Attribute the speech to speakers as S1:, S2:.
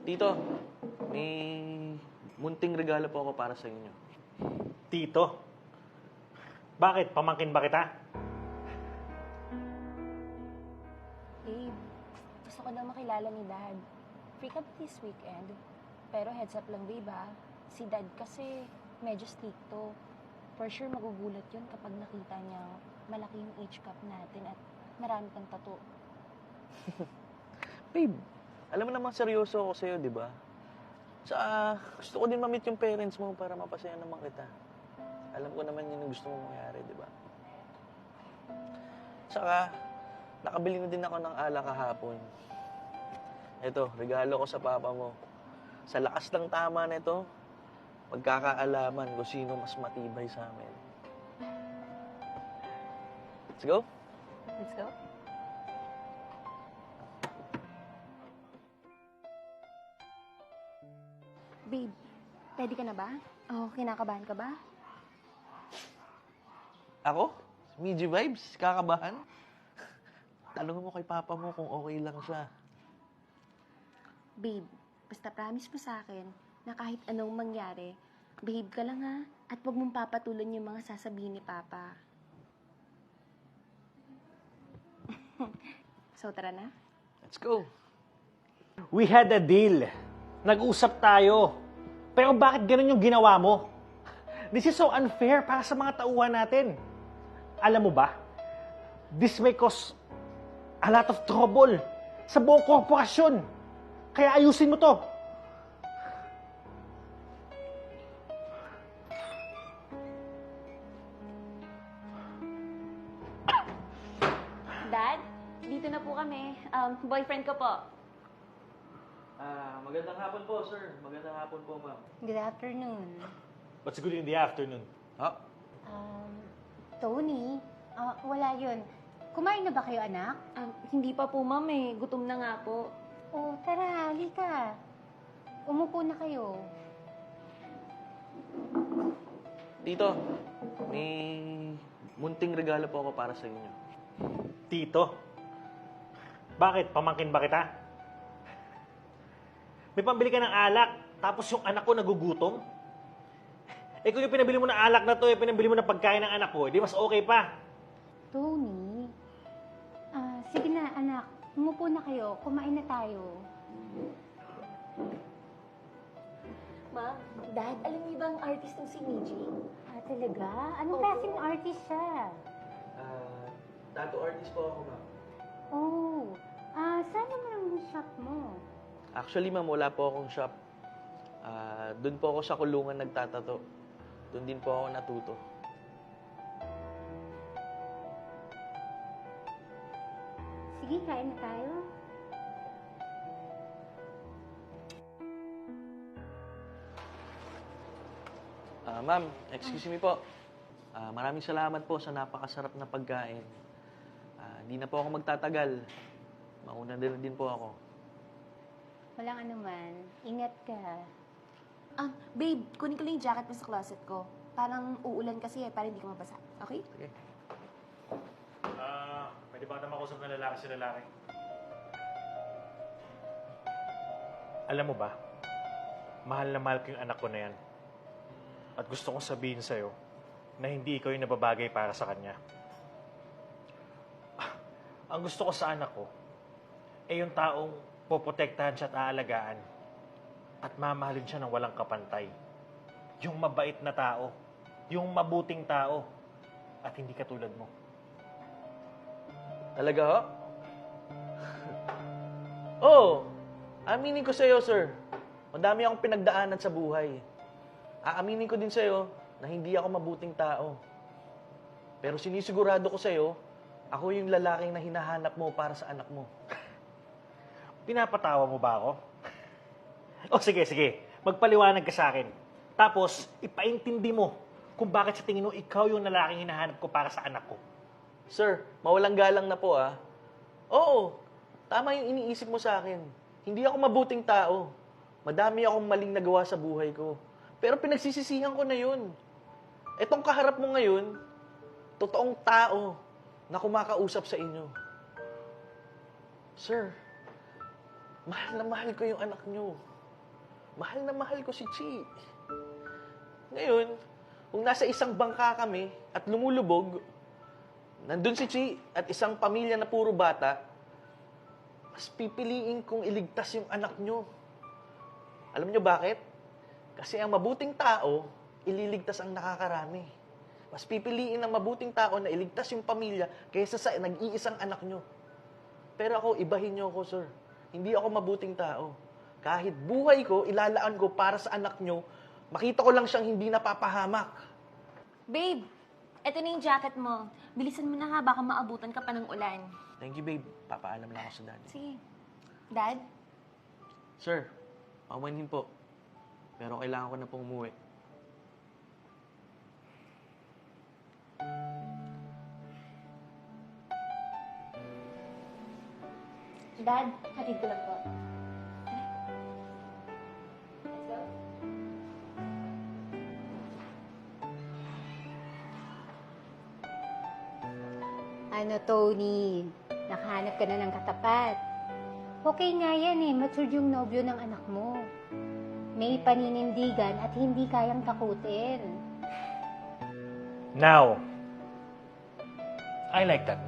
S1: Tito, may munting regalo po ako para sa inyo.
S2: Tito? Bakit? Pamangkin ba kita?
S3: Babe, gusto ko daw makilala ni Dad. Free ka ba this weekend? Pero heads up lang, babe, ha? Si Dad kasi medyo stricto. For sure, magugulat yun kapag nakita niya malaki yung age gap natin at marami kang tattoo.
S1: Babe, alam mo naman seryoso ako sa'yo, di ba? Gusto ko din ma-meet yung parents mo para mapasaya naman kita. Alam ko naman yun yung gusto mong mangyari, di ba? Tsaka, nakabili na din ako ng alak kahapon. Ito, regalo ko sa papa mo. Sa lakas ng tama nito, magkakaalaman kung sino mas matibay sa amin. Let's go?
S3: Let's go. Babe, ready ka na ba? O, kinakabahan ka ba?
S1: Ako? Medyo vibes? Kakabahan? Tanong mo kay papa mo kung okay lang siya.
S3: Babe, basta promise mo sa akin na kahit anong mangyari, behave ka lang ha, at huwag mong papatulan yung mga sasabihin ni Papa. So, tara na?
S1: Let's go.
S2: We had a deal. Nag-usap tayo. Pero bakit ganun yung ginawa mo? This is so unfair para sa mga tauhan natin. Alam mo ba? This may cause a lot of trouble sa buong korporasyon. Kaya ayusin mo to.
S3: Dad, dito na po kami. Boyfriend ko po.
S1: Magandang hapon po, sir. Magandang hapon po, ma'am.
S3: Good afternoon.
S2: What's good in the afternoon?
S1: Ha?
S4: Tony, wala yun. Kumain na ba kayo, anak?
S3: Hindi pa po, ma'am eh. Gutom na nga po.
S4: Oh, tara, halika. Umupo na kayo.
S1: Tito, may munting regalo po ako para sa inyo.
S2: Tito? Bakit? Pamangkin ba kita? May pambili ka ng alak, tapos yung anak ko nagugutom? Eh kung yung pinabili mo ng alak na to, yung pinabili mo ng pagkain ng anak ko, di mas okay pa.
S4: Tony, sige na, anak. Umupo na kayo. Kumain na tayo.
S3: Ma'am, Dad, alam niyo ba ang artist ng si Miji?
S4: Talaga? Anong
S3: Opo.
S4: klaseng artist siya?
S1: Tattoo artist po ako, ma'am.
S4: Oh, saan naman ang shop mo?
S1: Actually, ma'am, wala po akong shop. Doon po ako sa kulungan nagtatato. Doon din po ako natuto.
S4: Sige, kain na tayo.
S1: Ma'am, excuse me po. Maraming salamat po sa napakasarap na pagkain. Hindi na po ako magtatagal. Mauna din po ako.
S4: Walang anuman. Ingat ka.
S3: Babe, kunin ko lang yung jacket mo sa closet ko. Parang uulan kasi eh, para hindi ka mabasa. Okay?
S1: Sige.
S2: Pwede ba naman makusap na lalaki si lalaki? Alam mo ba, mahal na mahal ko yung anak ko na yan. At gusto kong sabihin sa'yo na hindi ikaw yung nababagay para sa kanya. Ang gusto ko sa anak ko ay yung taong poprotektahan siya at aalagaan at mamahalin siya ng walang kapantay. Yung mabait na tao, yung mabuting tao at hindi katulad mo.
S1: Talaga ho? Oo. Aminin ko sa'yo, sir. Madami akong pinagdaanan sa buhay. Aaminin ko din sa'yo na hindi ako mabuting tao. Pero sinisigurado ko sa'yo, ako yung lalaking na hinahanap mo para sa anak mo.
S2: Pinapatawa mo ba ako? O sige. Magpaliwanag ka sa akin. Tapos, ipaintindi mo kung bakit sa tingin mo ikaw yung lalaking hinahanap ko para sa anak ko.
S1: Sir, mawalang galang na po ah. Oo, tama yung iniisip mo sa akin. Hindi ako mabuting tao. Madami akong maling nagawa sa buhay ko. Pero pinagsisisihan ko na yun. Etong kaharap mo ngayon, totoong tao na kumakausap sa inyo. Sir, mahal na mahal ko yung anak nyo. mahal na mahal ko si Chi. Ngayon, kung nasa isang bangka kami at lumulubog, nandun si Chi at isang pamilya na puro bata, mas pipiliin kong iligtas yung anak nyo. Alam nyo bakit? Kasi ang mabuting tao, ililigtas ang nakakarami. Mas pipiliin ng mabuting tao na iligtas yung pamilya kaysa sa nag-iisang anak nyo. Pero ako, ibahin nyo ako, sir. Hindi ako mabuting tao. Kahit buhay ko, ilalaan ko para sa anak nyo, makita ko lang siyang hindi napapahamak.
S3: Babe, eto na yung jacket mo. Bilisan mo na nga, baka maabutan ka pa ng ulan.
S1: Thank you, babe. Papaalam lang ako sa daddy.
S3: Sige. Dad?
S1: Sir, pamanhin po. Pero kailangan ko na pong umuwi.
S3: Dad, hatid ko lang po. Let's go.
S4: Ano, Tony? Nakahanap ka na ng katapat. Okay nga yan eh. Matured yung nobyo ng anak mo. May paninindigan at hindi kayang takutin.
S2: Now, I like that